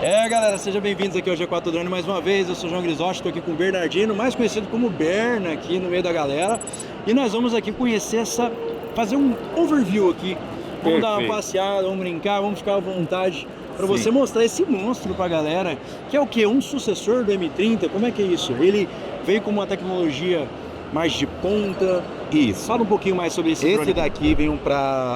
Galera, sejam bem-vindos aqui ao G4 Drone mais uma vez. Eu sou o João Grisotti, estou aqui com o Bernardino, mais conhecido como Berna, aqui no meio da galera. E nós vamos aqui conhecer fazer um overview aqui. Vamos dar uma passeada, vamos brincar, vamos ficar à vontade para você mostrar esse monstro para a galera, que é o que? Um sucessor do M30, como é que é isso? Ele veio com uma tecnologia mais de ponta. Isso. Fala um pouquinho mais sobre esse drone. Esse daqui veio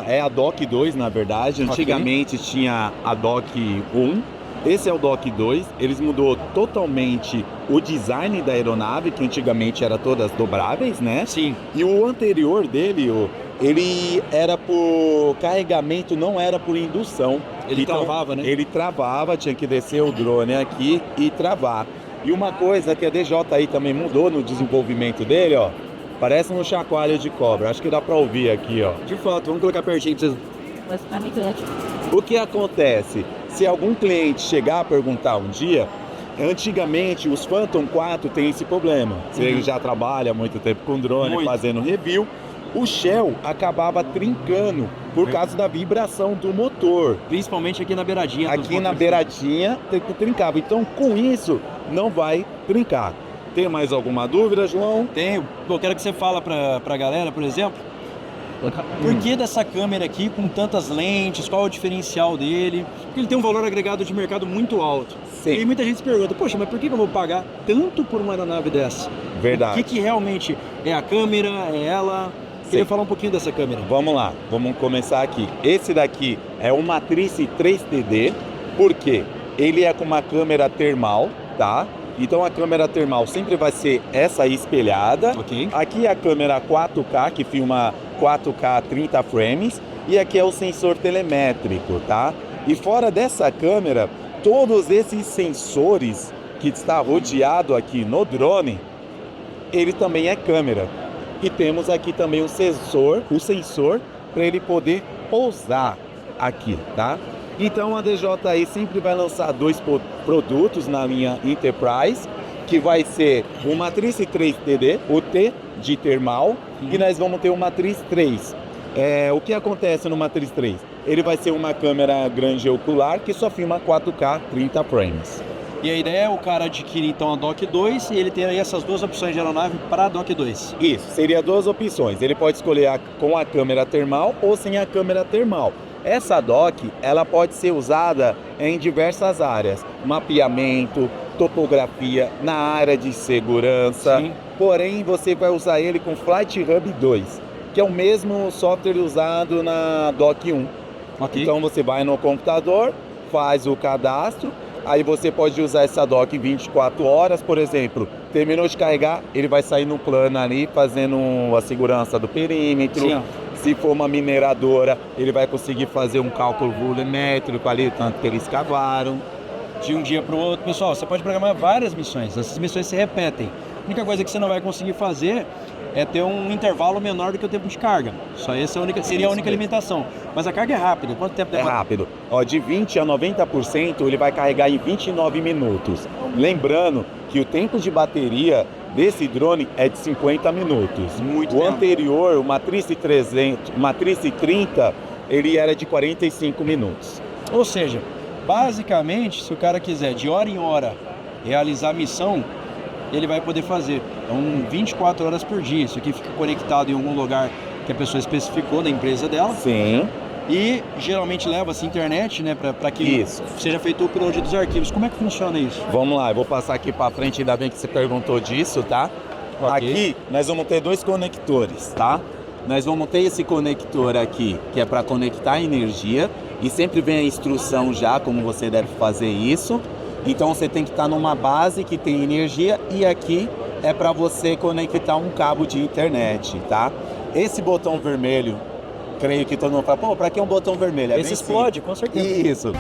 é a Dock 2, na verdade. Antigamente tinha a Dock 1. Esse é o Dock 2. Eles mudou totalmente o design da aeronave, que antigamente era todas dobráveis, né? Sim. E o anterior dele, ele era por carregamento, não era por indução. Ele travava, né? Ele travava, tinha que descer o drone aqui e travar. E uma coisa que a DJI também mudou no desenvolvimento dele, ó. Parece um chacoalho de cobra. Acho que dá pra ouvir aqui, ó. De fato, vamos colocar pertinho pra vocês. O que acontece? Se algum cliente chegar a perguntar um dia, antigamente os Phantom 4 tem esse problema. Você já trabalha há muito tempo com drone, fazendo review. O Shell acabava trincando por causa da vibração do motor. Principalmente aqui na beiradinha. Aqui na beiradinha trincava. Então, com isso, não vai trincar. Tem mais alguma dúvida, João? Tenho. Eu quero que você fale pra galera, por exemplo, por que dessa câmera aqui com tantas lentes, qual é o diferencial dele? Porque ele tem um valor agregado de mercado muito alto. Sim. E muita gente se pergunta, poxa, mas por que eu vou pagar tanto por uma aeronave dessa? Verdade. O que realmente é a câmera, é ela? Queria falar um pouquinho dessa câmera. Vamos lá, vamos começar aqui. Esse daqui é o Matrice 3TD, porque ele é com uma câmera termal, tá? Então a câmera termal sempre vai ser essa espelhada. Aqui é a câmera 4K, que filma 4K 30 frames. E aqui é o sensor telemétrico, tá? E fora dessa câmera, todos esses sensores que está rodeado aqui no drone, ele também é câmera. E temos aqui também o sensor para ele poder pousar aqui, tá? Então a DJI sempre vai lançar dois produtos na linha Enterprise, que vai ser o Matrice 3TD, o T de termal, e nós vamos ter o Matrice 3. O que acontece no Matrice 3? Ele vai ser uma câmera grande ocular que só filma 4K 30 frames. E a ideia é o cara adquirir então a Dock 2 e ele ter aí essas duas opções de aeronave para a Dock 2. Isso, seria duas opções. Ele pode escolher com a câmera termal ou sem a câmera termal. Essa dock, ela pode ser usada em diversas áreas. Mapeamento, topografia, na área de segurança. Sim. Porém, você vai usar ele com Flight Hub 2, que é o mesmo software usado na Dock 1. Então você vai no computador, faz o cadastro. Aí você pode usar essa dock 24 horas, por exemplo, terminou de carregar, ele vai sair no plano ali, fazendo a segurança do perímetro. Sim, se for uma mineradora, ele vai conseguir fazer um cálculo volumétrico ali, tanto que eles cavaram. De um dia para o outro. Pessoal, você pode programar várias missões, essas missões se repetem. A única coisa que você não vai conseguir fazer é ter um intervalo menor do que o tempo de carga. Só essa seria a única limitação. Mas a carga é rápida. Quanto tempo demora? É rápido. De 20% a 90% ele vai carregar em 29 minutos. Lembrando que o tempo de bateria desse drone é de 50 minutos. Muito o anterior, o Matrice 300, Matrice 30, ele era de 45 minutos. Ou seja, basicamente, se o cara quiser de hora em hora realizar a missão, ele vai poder fazer. Então, 24 horas por dia. Isso aqui fica conectado em algum lugar que a pessoa especificou da empresa dela. Sim. E geralmente leva-se internet, né, para que seja feito o upload dos arquivos. Como é que funciona isso? Vamos lá, eu vou passar aqui para frente, ainda bem que você perguntou disso, tá? Aqui nós vamos ter dois conectores, tá? Nós vamos ter esse conector aqui, que é para conectar a energia, e sempre vem a instrução já como você deve fazer isso. Então você tem que estar numa base que tem energia, e aqui é para você conectar um cabo de internet, tá? Esse botão vermelho, creio que todo mundo fala, pô, para que um botão vermelho? Esse explode, com certeza. Isso.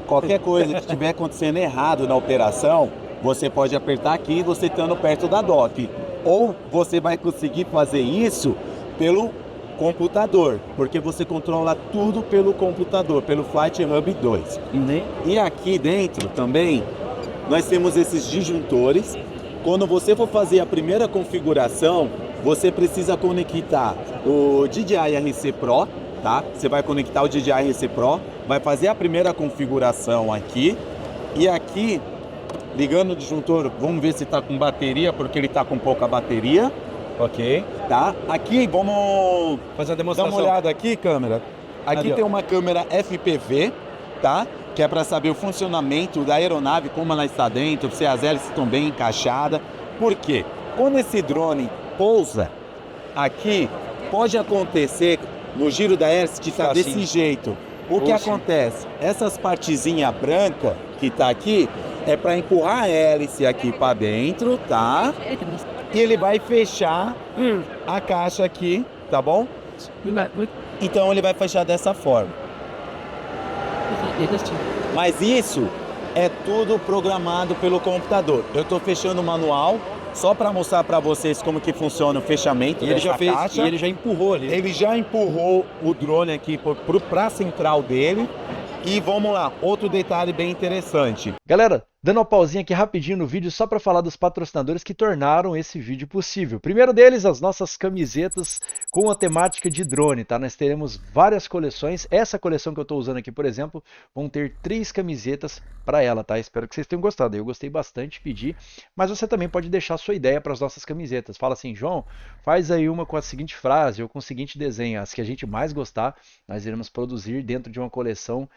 Qualquer coisa que estiver acontecendo errado na operação, você pode apertar aqui, você estando perto da dock. Ou você vai conseguir fazer isso pelo computador, porque você controla tudo pelo computador, pelo Flight Hub 2. E aqui dentro também nós temos esses disjuntores. Quando você for fazer a primeira configuração, você precisa conectar o DJI RC Pro, tá? Você vai conectar o DJI RC Pro, vai fazer a primeira configuração aqui, e aqui, ligando o disjuntor, vamos ver se está com bateria, porque ele está com pouca bateria. Ok. Tá? Aqui, vamos fazer a dar demonstração. uma olhada aqui, câmera. Aqui Ali, tem uma câmera FPV, tá? Que é para saber o funcionamento da aeronave, como ela está dentro, se as hélices estão bem encaixadas. Por quê? Quando esse drone pousa aqui, pode acontecer no giro da hélice de estar desse assim. jeito. O que acontece? Essas partezinhas brancas que está aqui é para empurrar a hélice aqui para dentro, tá? E ele vai fechar a caixa aqui, tá bom? Então ele vai fechar dessa forma. Mas isso é tudo programado pelo computador. Eu estou fechando o manual só para mostrar para vocês como que funciona o fechamento dessa caixa. E ele já empurrou ali. Ele já empurrou o drone aqui para a central dele. E vamos lá, outro detalhe bem interessante. Galera, dando uma pausinha aqui rapidinho no vídeo só para falar dos patrocinadores que tornaram esse vídeo possível. Primeiro deles, as nossas camisetas com a temática de drone, tá? Nós teremos várias coleções. Essa coleção que eu estou usando aqui, por exemplo, vão ter 3 camisetas para ela, tá? Espero que vocês tenham gostado. Eu gostei bastante, pedi, mas você também pode deixar a sua ideia para as nossas camisetas. Fala assim, João, faz aí uma com a seguinte frase ou com o seguinte desenho. As que a gente mais gostar, nós iremos produzir dentro de uma coleção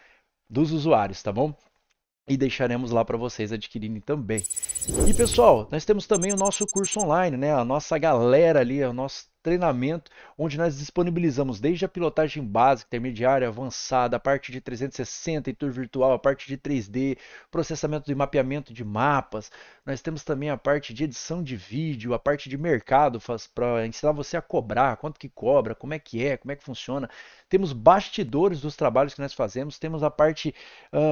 dos usuários, tá bom? E deixaremos lá para vocês adquirirem também. E pessoal, nós temos também o nosso curso online, né? A nossa galera ali, o nosso treinamento, onde nós disponibilizamos desde a pilotagem básica, intermediária, avançada, a parte de 360 e tour virtual, a parte de 3D, processamento e mapeamento de mapas. Nós temos também a parte de edição de vídeo, a parte de mercado, para ensinar você a cobrar, quanto que cobra, como é que funciona. Temos bastidores dos trabalhos que nós fazemos, temos a parte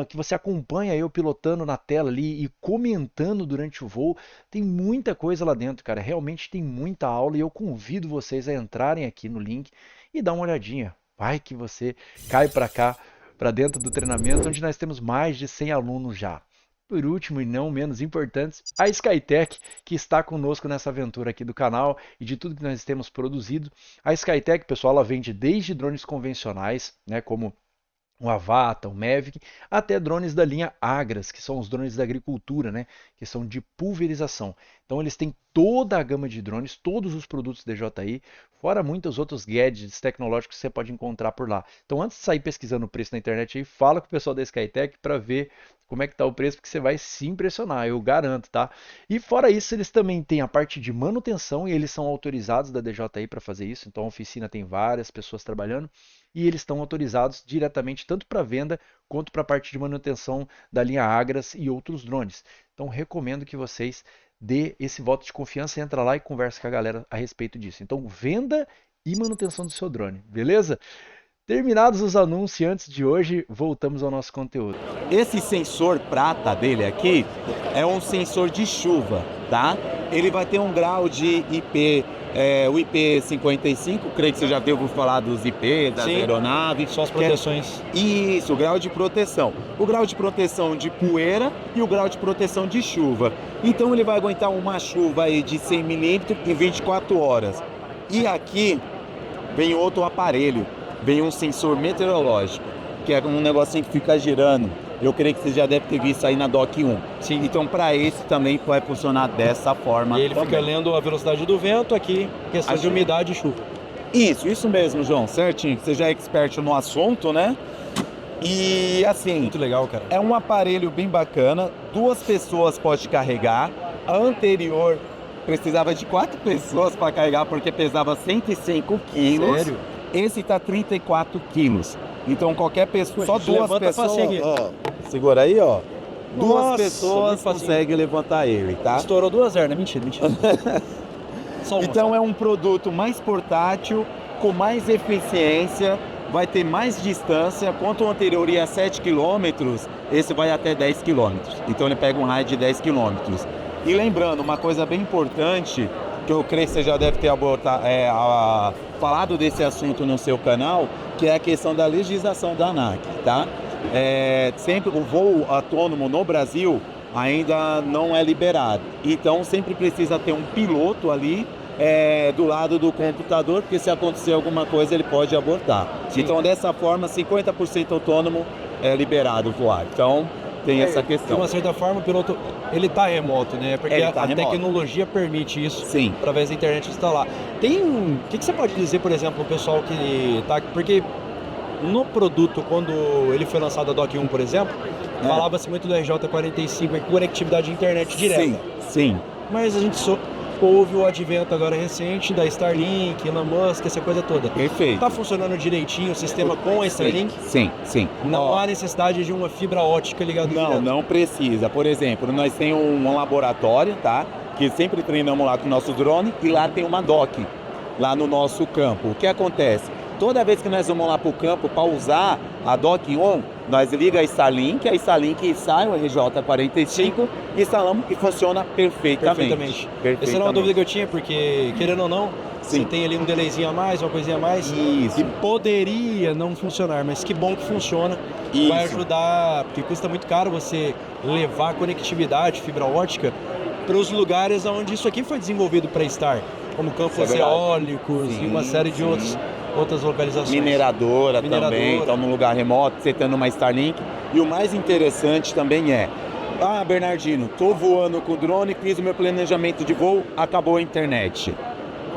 que você acompanha eu pilotando na tela ali e comentando durante o voo. Tem muita coisa lá dentro, cara, realmente tem muita aula e eu convido vocês a entrarem aqui no link e dar uma olhadinha. Vai que você cai para cá, para dentro do treinamento, onde nós temos mais de 100 alunos já. Por último e não menos importante, a Skytech, que está conosco nessa aventura aqui do canal e de tudo que nós temos produzido. A Skytech, pessoal, ela vende desde drones convencionais, né, como o Avata, o Mavic, até drones da linha Agras, que são os drones da agricultura, né, que são de pulverização. Então eles têm toda a gama de drones, todos os produtos DJI, fora muitos outros gadgets tecnológicos que você pode encontrar por lá. Então antes de sair pesquisando o preço na internet, aí, fala com o pessoal da Skytech para ver como é que está o preço, porque você vai se impressionar, eu garanto, tá? E fora isso, eles também têm a parte de manutenção e eles são autorizados da DJI para fazer isso. Então a oficina tem várias pessoas trabalhando e eles estão autorizados diretamente tanto para venda quanto para a parte de manutenção da linha Agras e outros drones. Então recomendo que vocês dê esse voto de confiança e entra lá e conversa com a galera a respeito disso. Então venda e manutenção do seu drone, beleza? Terminados os anunciantes de hoje, voltamos ao nosso conteúdo. Esse sensor prata dele aqui é um sensor de chuva, tá? Ele vai ter um grau de IP, o IP55, creio que você já ouviu falar dos IP, das aeronaves. Só as proteções. Isso, o grau de proteção. O grau de proteção de poeira e o grau de proteção de chuva. Então ele vai aguentar uma chuva aí de 100 milímetros em 24 horas. E aqui vem outro aparelho. Vem um sensor meteorológico, que é um negocinho que fica girando. Eu creio que você já deve ter visto aí na Dock 1. Sim. Então, para esse também vai funcionar dessa forma. E ele também. fica lendo a velocidade do vento aqui, questão de umidade e chuva. Isso mesmo, João, certinho. Você já é expert no assunto, né? E assim, Muito legal, cara. é um aparelho bem bacana. 2 pessoas pode carregar. A anterior precisava de 4 pessoas para carregar, porque pesava 105 quilos. Sério? Esse tá 34 quilos. Então qualquer pessoa, só 2 levanta pessoas, facinho aqui. ó, segura aí, ó. 2 Nossa, pessoas muito facinho. conseguem levantar ele, tá? Estourou 2 hernias, mentira. Só uma. Então é um produto mais portátil, com mais eficiência, vai ter mais distância. Enquanto o anterior ia a 7 km, esse vai até 10 km. Então ele pega um raio de 10 km. E lembrando, uma coisa bem importante, que eu creio que você já deve ter falado desse assunto no seu canal, que é a questão da legislação da ANAC, tá? Sempre o voo autônomo no Brasil ainda não é liberado, então sempre precisa ter um piloto ali do lado do computador, porque se acontecer alguma coisa ele pode abortar. Sim. Então dessa forma 50% autônomo é liberado voar. Então tem essa questão. De uma certa forma o piloto ele está remoto, né? Porque Ele tá a remoto. tecnologia permite isso. Sim. Através da internet instalar. O que você pode dizer, por exemplo, o pessoal que tá, porque no produto, quando ele foi lançado a Dock 1, por exemplo, falava-se muito do RJ45, conectividade de internet direta. Sim, sim. Mas a gente houve o advento agora recente da Starlink, Elon Musk, essa coisa toda. Perfeito. Tá funcionando direitinho o sistema com a Starlink? Sim. Não há necessidade de uma fibra ótica ligada direto. Não precisa. Por exemplo, nós temos um laboratório, tá? Que sempre treinamos lá com o nosso drone e lá tem uma dock, lá no nosso campo. O que acontece? Toda vez que nós vamos lá para o campo para usar a Dock 1, nós liga a Starlink sai o RJ45, instalamos e funciona perfeitamente. Essa era uma dúvida que eu tinha, porque, querendo ou não, Sim. você tem ali um delayzinho a mais, uma coisinha a mais, Isso. que poderia não funcionar, mas que bom que funciona. Isso. Vai ajudar, porque custa muito caro você levar conectividade, fibra ótica, para os lugares onde isso aqui foi desenvolvido para estar, como campos eólicos e uma série de outras localizações. Mineradora também, então num lugar remoto, você tendo uma Starlink. E o mais interessante também Bernardino, tô voando com o drone, fiz o meu planejamento de voo, acabou a internet.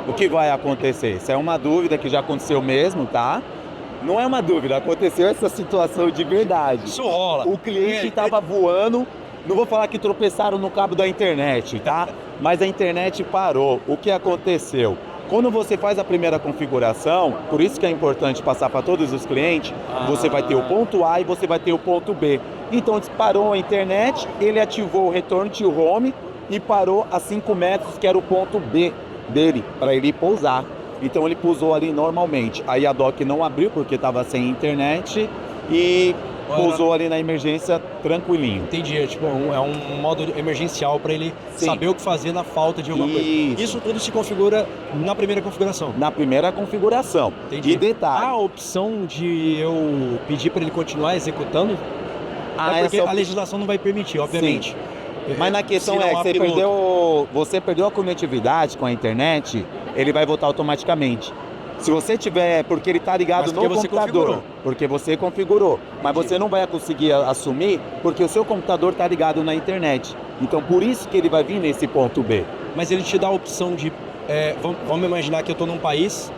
O que vai acontecer? Isso é uma dúvida que já aconteceu mesmo, tá? Não é uma dúvida, aconteceu essa situação de verdade. Isso rola. O cliente estava voando, não vou falar que tropeçaram no cabo da internet, tá? Mas a internet parou. O que aconteceu? Quando você faz a primeira configuração, por isso que é importante passar para todos os clientes, você vai ter o ponto A e você vai ter o ponto B. Então disparou a internet, ele ativou o return to home e parou a 5 metros, que era o ponto B dele, para ele pousar. Então ele pousou ali normalmente. Aí a dock não abriu porque estava sem internet e pousou ali na emergência tranquilinho. Entendi, é um modo emergencial para ele saber o que fazer na falta de alguma coisa. Isso tudo se configura na primeira configuração. Na primeira configuração. Entendi. E detalhe. Há a opção de eu pedir para ele continuar executando? Porque a legislação não vai permitir, obviamente. Sim. Mas na questão você perdeu a conectividade com a internet, ele vai voltar automaticamente. Se você tiver, porque ele está ligado no computador, porque você configurou, mas você não vai conseguir assumir porque o seu computador está ligado na internet. Então por isso que ele vai vir nesse ponto B. Mas ele te dá a opção de, vamos imaginar que eu estou num país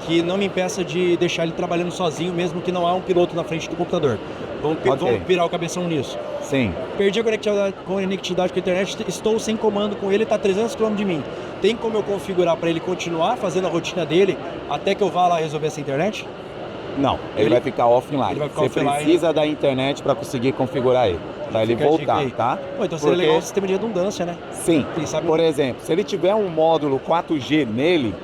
que não me impeça de deixar ele trabalhando sozinho, mesmo que não há um piloto na frente do computador. Vamos virar o cabeção nisso. Sim. Perdi a conectividade com a internet, estou sem comando com ele, está a 300 km de mim. Tem como eu configurar para ele continuar fazendo a rotina dele até que eu vá lá resolver essa internet? Não, ele vai ficar offline. Você precisa da internet para conseguir configurar ele, para ele voltar, tá? Então seria legal o sistema de redundância, né? Sim. Por exemplo, se ele tiver um módulo 4G nele,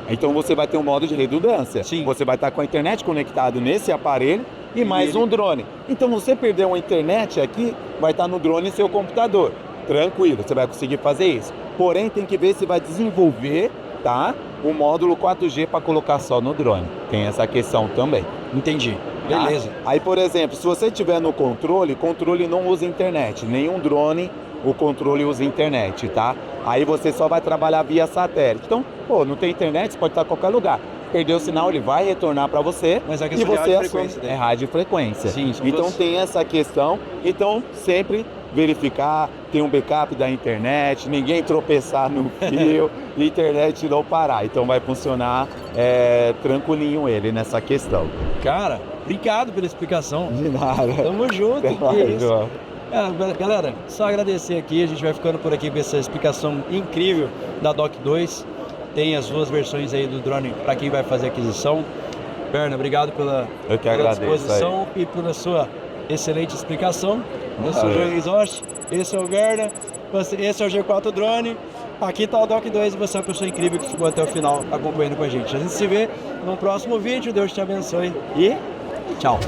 então você vai ter um módulo de redundância. Sim. Você vai estar com a internet conectado nesse aparelho e mais um drone. Então você perdeu uma internet aqui, vai estar no drone e seu computador. Tranquilo, você vai conseguir fazer isso. Porém, tem que ver se vai desenvolver, tá? O módulo 4G para colocar só no drone. Tem essa questão também. Entendi. Tá? Beleza. Aí, por exemplo, se você tiver no controle não usa internet. Nenhum drone, o controle usa internet, tá? Aí você só vai trabalhar via satélite. Então, não tem internet, você pode estar em qualquer lugar. Perdeu o sinal, ele vai retornar para você. Mas a e questão você é radiofrequência. É radiofrequência. Sim, então tem essa questão. Então, sempre verificar, ter um backup da internet, ninguém tropeçar no fio, internet não parar. Então vai funcionar tranquilinho ele nessa questão. Cara, obrigado pela explicação. De nada. Tamo junto. Até mais, isso. Galera, só agradecer aqui, a gente vai ficando por aqui com essa explicação incrível da Dock 2. Tem as duas versões aí do drone para quem vai fazer a aquisição. Berna, obrigado pela disposição e pela sua excelente explicação. Eu sou o João Rizotti, esse é o Berna, esse é o G4 Drone. Aqui está o Dock 2 e você é uma pessoa incrível que ficou até o final acompanhando com a gente. A gente se vê no próximo vídeo. Deus te abençoe e tchau.